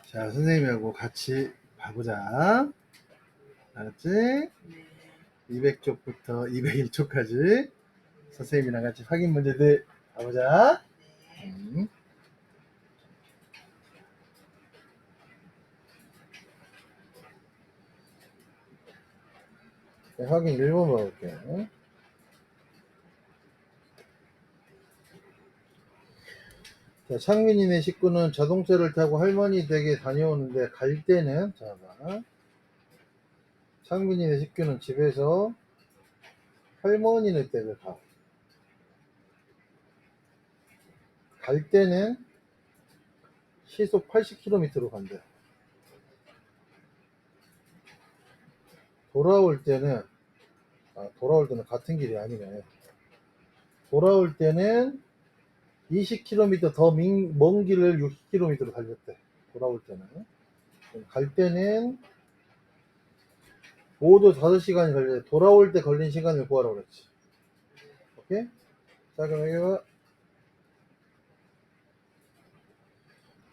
자, 선생님하고 같이 봐보자. 알았지? 네. 200쪽부터 201쪽까지 선생님이랑 같이 확인 문제들 봐보자. 네. 네, 확인 1번 봐볼게요. 자, 창민이네 식구는 자동차를 타고 할머니 댁에 다녀오는데 갈 때는, 자, 봐. 창민이네 식구는 집에서 할머니네 댁을 가. 갈 때는 시속 80km로 간대. 돌아올 때는 같은 길이 아니네. 돌아올 때는 20km 더 먼 길을 60km로 달렸대. 돌아올 때는. 갈 때는 모두 5시간이 걸려. 돌아올 때 걸린 시간을 구하라고 그랬지. 오케이? 자, 그럼 여기 봐.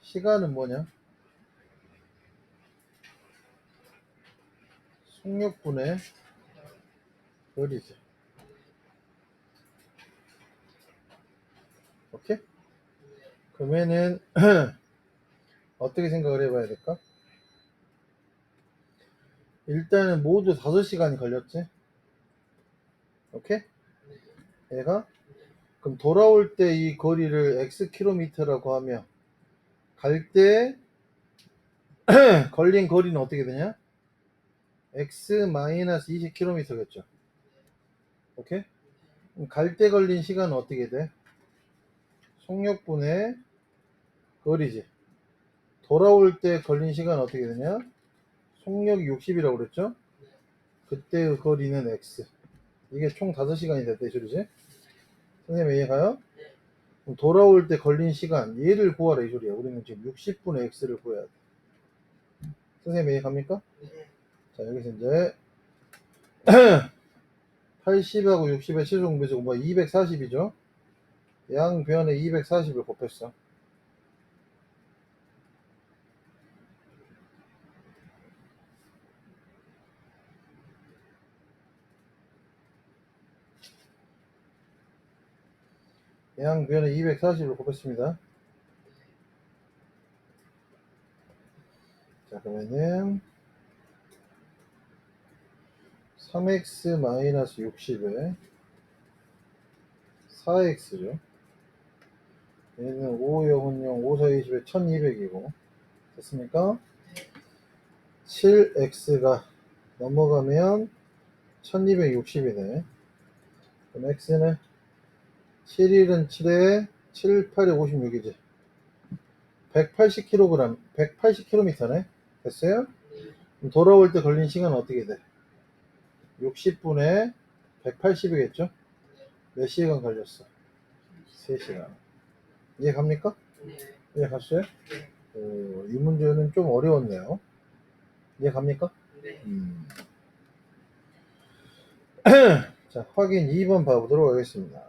시간은 뭐냐? 속력분의 거리지. 오케이? 그러면은 어떻게 생각을 해봐야 될까? 일단은 모두 5시간이 걸렸지. 오케이? 얘가 그럼 돌아올 때 이 거리를 xkm라고 하면 갈 때 걸린 거리는 어떻게 되냐? x-20km겠죠. 오케이? 갈 때 걸린 시간은 어떻게 돼? 속력분의 거리지. 돌아올 때 걸린 시간은 어떻게 되냐? 속력이 60이라고 그랬죠? 그때의 거리는 x. 이게 총 5시간이 됐다 이 소리지? 선생님 이해가요? 그럼 돌아올 때 걸린 시간 얘를 구하라 이 소리야. 우리는 지금 60분의 x를 구해야 돼. 선생님 이해갑니까? 자, 여기서 이제 80하고 60의 최종 배수가 뭐 240이죠? 양변에 240을 곱했어. 양변에 240을 곱했습니다. 자, 그러면은 3x-60에 4x죠. 얘는 5, 0은 0, 5, 4, 20에 1200이고 됐습니까? 7x가 넘어가면 1260이네. 그럼 x는 7일은 7에 7, 8에 56이지. 180kg, 180km네. 됐어요? 그럼 돌아올 때 걸린 시간은 어떻게 돼? 60분에 180이겠죠? 몇 시간 걸렸어? 3시간. 이해 갑니까? 이해 갔어요? 이 문제는 좀 어려웠네요. 이해 갑니까? 자, 확인 2번 봐보도록 하겠습니다.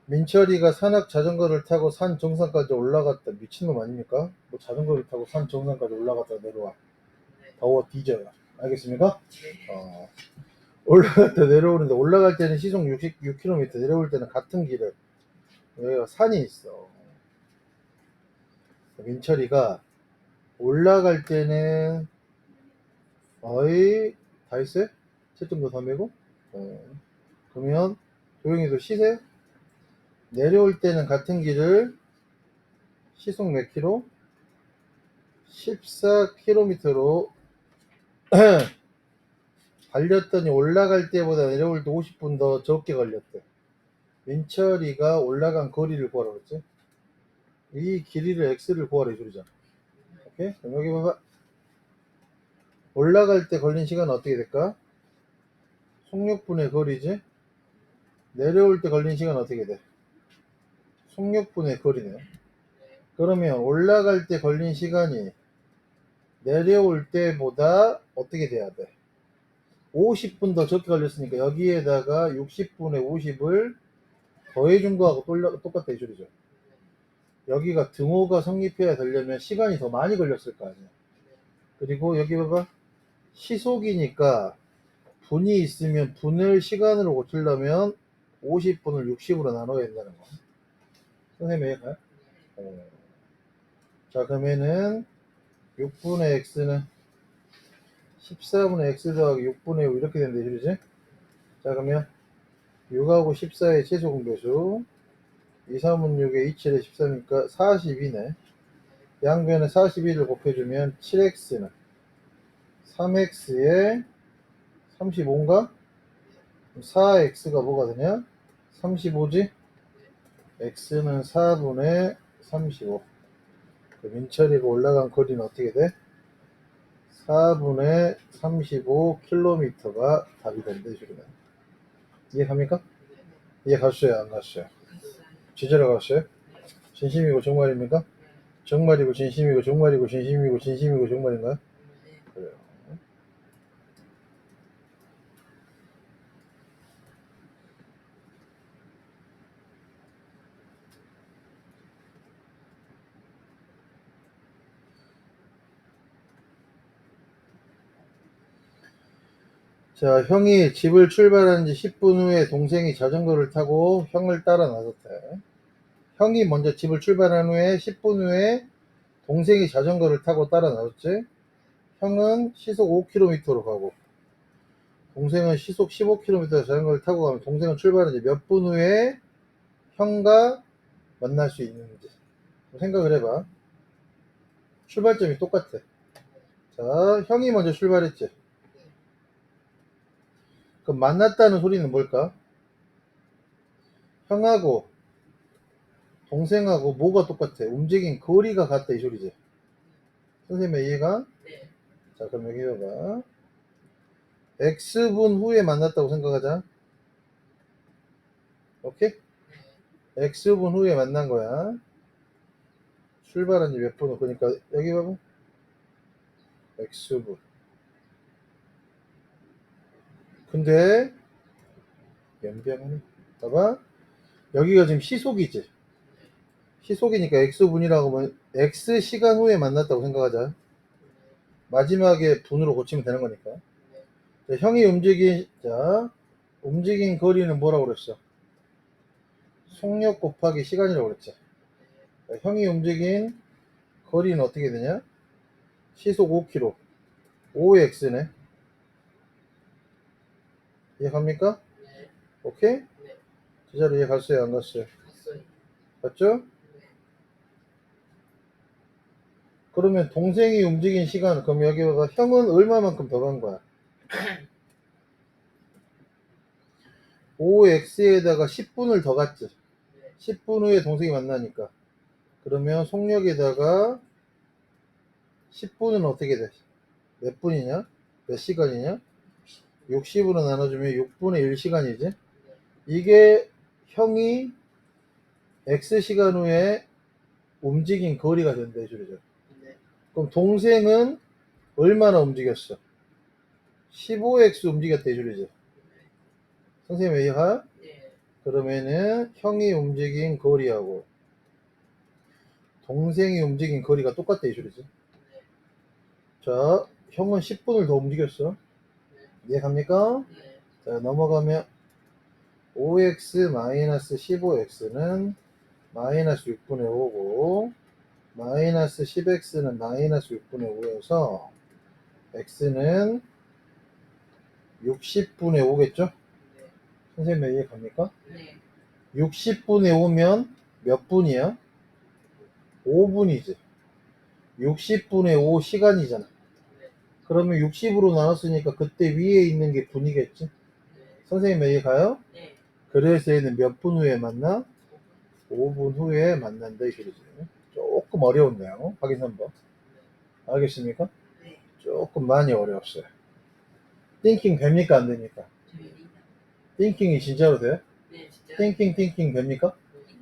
민철이가 산악 자전거를 타고 산 정상까지 올라갔다. 미친놈 아닙니까? 뭐 자전거를 타고 산 정상까지 올라갔다 내려와. 더워 뒤져요. 알겠습니까? 올라갔다 내려오는데 올라갈 때는 시속 66km, 내려올 때는 같은 길을. 여기가 산이 있어. 민철이가 올라갈 때는 어이 다 있어요? 7.5 300고 그러면 조용히도 쉬세요. 내려올 때는 같은 길을 시속 몇 킬로? 14km로 달렸더니 올라갈 때보다 내려올 때 50분 더 적게 걸렸대. 민철이가 올라간 거리를 구하라 그랬지? 이 길이를 x를 구하라 이 소리잖아. 오케이? 그럼 여기 봐봐. 올라갈 때 걸린 시간은 어떻게 될까? 속력분의 거리지? 내려올 때 걸린 시간은 어떻게 돼? 속력분의 거리네요. 그러면 올라갈 때 걸린 시간이 내려올 때보다 어떻게 돼야 돼? 50분 더 적게 걸렸으니까 여기에다가 60분의 50을 더해준 거하고 똑같다 이 소리죠. 여기가 등호가 성립해야 되려면 시간이 더 많이 걸렸을 거 아니야. 그리고 여기 봐봐. 시속이니까 분이 있으면 분을 시간으로 고치려면 50분을 60으로 나눠야 된다는 거. 선생님 이해가요? 자, 그러면은 6분의 x는 14분의 x 더하기 6분의 5 이렇게 된다 그러지? 자, 그러면 6하고 14의 최소 공배수 2, 3은 6에 2, 7에 13이니까 42네. 양변에 41을 곱해주면 7x는 3x에 35인가? 4x가 뭐가 되냐? 35지? x는 4분의 35. 그 민철이가 올라간 거리는 어떻게 돼? 4분의 35km가 답이 된다 이 소리가. 이해갑니까? 이해 갔어요 안 갔어요? 제대로 갔어요? 진심이고 정말입니까? 정말이고 진심이고 정말이고 진심이고 진심이고 정말인가요? 그래요. 자, 형이 집을 출발한 지 10분 후에 동생이 자전거를 타고 형을 따라 나섰대. 형이 먼저 집을 출발한 후에 10분 후에 동생이 자전거를 타고 따라 나섰지. 형은 시속 5km로 가고 동생은 시속 15km 자전거를 타고 가면 동생은 출발한 지 몇 분 후에 형과 만날 수 있는지 생각을 해봐. 출발점이 똑같아. 자, 형이 먼저 출발했지. 그럼 만났다는 소리는 뭘까? 형하고 동생하고 뭐가 똑같아? 움직인 거리가 같다 이 소리지. 선생님의 이해가? 네. 자, 그럼 여기 봐봐. X분 후에 만났다고 생각하자. 오케이? X분 후에 만난 거야. 출발한 지 몇 분 후. 그러니까 여기 봐봐. X분. 근데 연병하네. 봐봐. 여기가 지금 시속이지. 시속이니까 X분이라고 하면 X 시간 후에 만났다고 생각하자. 마지막에 분으로 고치면 되는 거니까. 자, 형이 움직인 거리는 뭐라고 그랬어? 속력 곱하기 시간이라고 그랬지. 자, 형이 움직인 거리는 어떻게 되냐? 시속 5km. 5의 X네. 이해갑니까? 네. 오케이? 네. 제자로 이해 갔어요? 안 갔어요? 갔어요. 갔죠? 네. 그러면 동생이 움직인 시간, 그럼 여기가 형은 얼마만큼 더 간 거야? 5x에다가 10분을 더 갔지. 네. 10분 후에 동생이 만나니까. 그러면 속력에다가 10분은 어떻게 돼? 몇 분이냐? 몇 시간이냐? 60으로 나눠주면 6분의 1시간이지. 네. 이게 형이 x시간 후에 움직인 거리가 된다 이 소리죠. 네. 그럼 동생은 얼마나 움직였어? 15x 움직였다 이 소리죠. 선생님 이해가? 네. 그러면은 형이 움직인 거리하고 동생이 움직인 거리가 똑같다 이 소리지. 자, 형은 10분을 더 움직였어. 이해갑니까? 네. 자, 넘어가면 5x-15x는 마이너스 6분의 5고 마이너스 10x는 마이너스 6분의 5여서 x는 60분의 5겠죠? 네. 선생님 이해갑니까? 네. 60분의 5면 몇 분이야? 5분이지. 60분의 5 시간이잖아. 네. 그러면 60으로 나눴으니까 그때 위에 있는 게 분이겠지? 네. 선생님 이해가요? 네. 그래서 얘는 몇 분 후에 만나? 5분 후에 만난다 이 소리지. 조금 어려운데요. 확인 한번. 알겠습니까? 네. 조금 많이 어려웠어요. 띵킹 됩니까 안 됩니까? 됩니다. 띵킹이 진짜로 돼요? 네, 진짜. 띵킹 됩니까?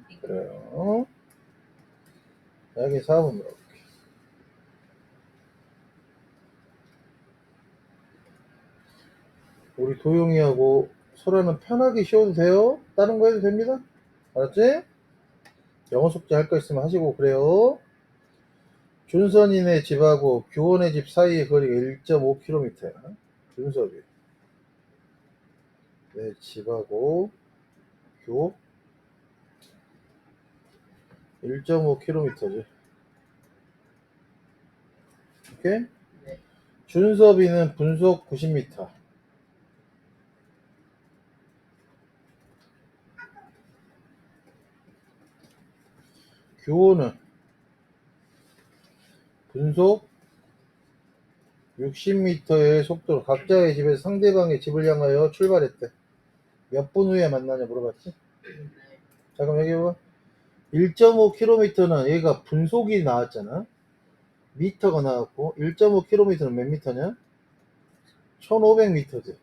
네. 그래요. 여기 4번 물어볼게요. 우리 도용이하고 설아는 편하게 쉬어도 돼요. 다른 거 해도 됩니다. 알았지? 영어 숙제 할 거 있으면 하시고 그래요. 준선이네 집하고 규원의 집 사이의 거리가 1.5km야. 준섭이 내 집하고 교 1.5km지. 오케이? 네. 준섭이는 분속 90m. 규호는 분속 60m의 속도로 각자의 집에서 상대방의 집을 향하여 출발했대. 몇 분 후에 만나냐 물어봤지? 네. 자, 그럼 여기 봐봐. 1.5km는 얘가 분속이 나왔잖아. 미터가 나왔고 1.5km는 몇 미터냐? 1500m지.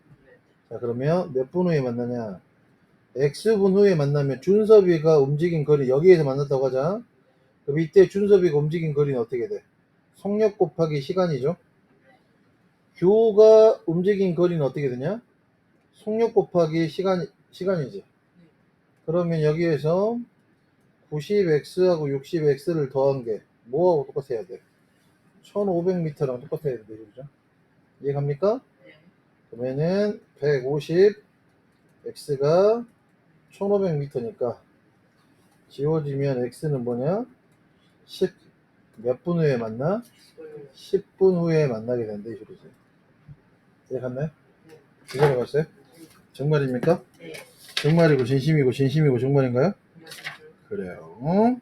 자, 그러면 몇 분 후에 만나냐? X분 후에 만나면 준섭이가 움직인 거리 여기에서 만났다고 하자. 그럼 이때 준섭이가 움직인 거리는 어떻게 돼? 속력 곱하기 시간이죠. 규호가 움직인 거리는 어떻게 되냐? 속력 곱하기 시간이지. 그러면 여기에서 90x하고 60x를 더한 게 뭐하고 똑같아야 돼? 1500m랑 똑같아야 돼. 그죠? 이해갑니까? 네. 그러면은 150 x가 1500m니까 지워지면 x는 뭐냐? 10 몇 분 후에 만나? 10분 후에 만나게 된다 이 소리지. 이해갔나요? 네. 이해가 갔어요? 정말입니까? 네. 정말이고 진심이고 진심이고 정말인가요? 네. 그래요.